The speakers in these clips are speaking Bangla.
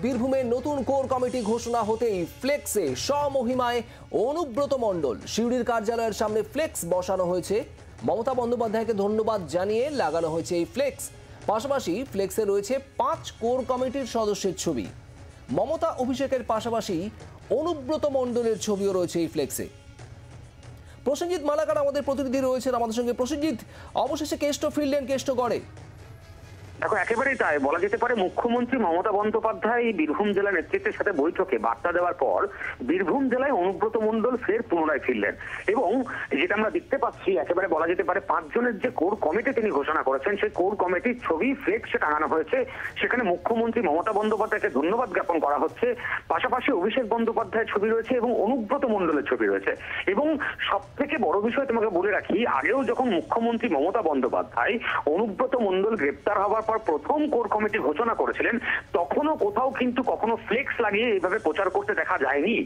বীরভূমে নতুন কোর কমিটি ঘোষণা হতেই ফ্লেক্সে স্বমহিমায় অনুব্রত মণ্ডল। সিউড়ির কার্যালয়ের সামনে ফ্লেক্স বসানো হয়েছে। মমতা বন্দ্যোপাধ্যায়কে ধন্যবাদ জানিয়ে লাগানো হয়েছে এই ফ্লেক্স। পাশাপাশি ফ্লেক্সে রয়েছে 5 কোর কমিটির সদস্যের ছবি। মমতা অভিষেকের পাশাপাশি অনুব্রত মণ্ডলের ছবিও রয়েছে এই ফ্লেক্সে। প্রসেনজিৎ মালাকার আমাদের প্রতিনিধি রয়েছেন আমাদের সঙ্গে। প্রসেনজিৎ, অবশেষে কেষ্ট ফিরলেন কেষ্টগড়ে। দেখো, একেবারেই তাই বলা যেতে পারে। মুখ্যমন্ত্রী মমতা বন্দ্যোপাধ্যায় বীরভূম জেলা নেতৃত্বের সাথে বৈঠকে বার্তা দেওয়ার পর বীরভূম জেলায় অনুব্রত মণ্ডল ফের পুনরায় ফিরলেন এবং যেটা আমরা দেখতে পাচ্ছি, একেবারে বলা যেতে পারে 5 জনের যে কোর কমিটি তিনি ঘোষণা করেছেন, সেই কোর কমিটির ছবি ফ্লেক্সে টাঙানো হয়েছে। সেখানে মুখ্যমন্ত্রী মমতা বন্দ্যোপাধ্যায়কে ধন্যবাদ জ্ঞাপন করা হচ্ছে। পাশাপাশি অভিষেক বন্দ্যোপাধ্যায়ের ছবি রয়েছে এবং অনুব্রত মণ্ডলের ছবি রয়েছে। এবং সব থেকে বড় বিষয় তোমাকে বলে রাখি, আগেও যখন মুখ্যমন্ত্রী মমতা বন্দ্যোপাধ্যায় অনুব্রত মণ্ডল গ্রেপ্তার হওয়ার পর প্রথম কোর কমিটি ঘোষণা করেছিলেন, তখনও কোথাও কিন্তু কখনো ফ্লেক্স লাগিয়ে এইভাবে প্রচার করতে দেখা যায়নি।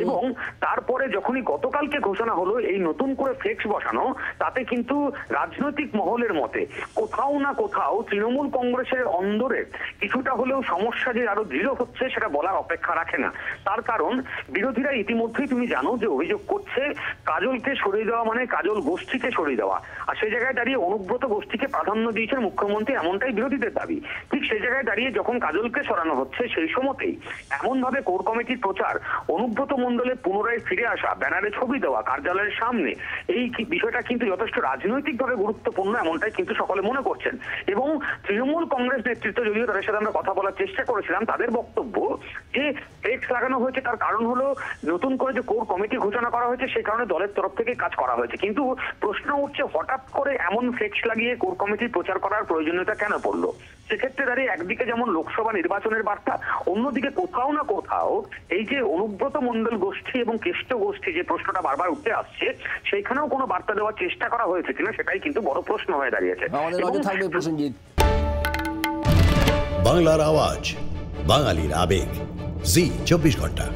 এবং তারপরে যখনই গতকালকে ঘোষণা হলো এই নতুন করে ফ্লেক্স বসানো, তাতে কিন্তু রাজনৈতিক মহলের মতে কোথাও না কোথাও তৃণমূল কংগ্রেসের অন্দরে কিছুটা হলেও সমস্যা যে আরো দৃঢ় হচ্ছে সেটা বলার অপেক্ষা রাখে না। তার কারণ বিরোধীরা ইতিমধ্যেই তুমি জানো যে অভিযোগ করছে কাজলকে সরিয়ে দেওয়া মানে কাজল গোষ্ঠীকে সরিয়ে দেওয়া, আর সেই জায়গায় দাঁড়িয়ে অনুব্রত গোষ্ঠীকে প্রাধান্য দিয়েছেন মুখ্যমন্ত্রী, এমনটাই বিরোধীদের দাবি। ঠিক সেই জায়গায় দাঁড়িয়ে যখন কাজলকে সরানো হচ্ছে, সেই সময়তেই এমন ভাবে কোর কমিটির প্রচার, অনুব্রত মণ্ডলের পুনরায় ফিরে আসা, ব্যানারে ছবি দেওয়া কার্যালয়ের সামনে, এই বিষয়টা কিন্তু যথেষ্ট রাজনৈতিকভাবে গুরুত্বপূর্ণ, এমনটাই কিন্তু সকলে মনে করছেন। এবং তৃণমূল কংগ্রেস নেতৃত্ব, যদিও তাদের সাথে আমরা কথা বলার চেষ্টা করেছিলাম, তাদের বক্তব্য যে ফ্লেক্স লাগানো হয়েছে তার কারণ হলো নতুন করে যে কোর কমিটি ঘোষণা করা হয়েছে সেই কারণে দলের তরফ থেকে কাজ করা হয়েছে। কিন্তু প্রশ্ন উঠছে, হঠাৎ করে এমন ফ্লেক্স লাগিয়ে কোর কমিটির প্রচার করার প্রয়োজনীয়তা কেন পড়লো? সেক্ষেত্রে দাঁড়িয়ে একদিকে যেমন লোকসভা নির্বাচনের বার্তা, অন্যদিকে কোথাও না কোথাও এই যে অনুব্রত মণ্ডল গোষ্ঠী এবং কেষ্ট গোষ্ঠী যে প্রশ্নটা বারবার উঠে আসছে, সেইখানেও কোনো বার্তা দেওয়ার চেষ্টা করা হয়েছে কিনা সেটাই কিন্তু বড় প্রশ্ন হয়ে দাঁড়িয়েছে। বাংলার আওয়াজ, বাঙালির আবেগ, জি 24 ঘন্টা।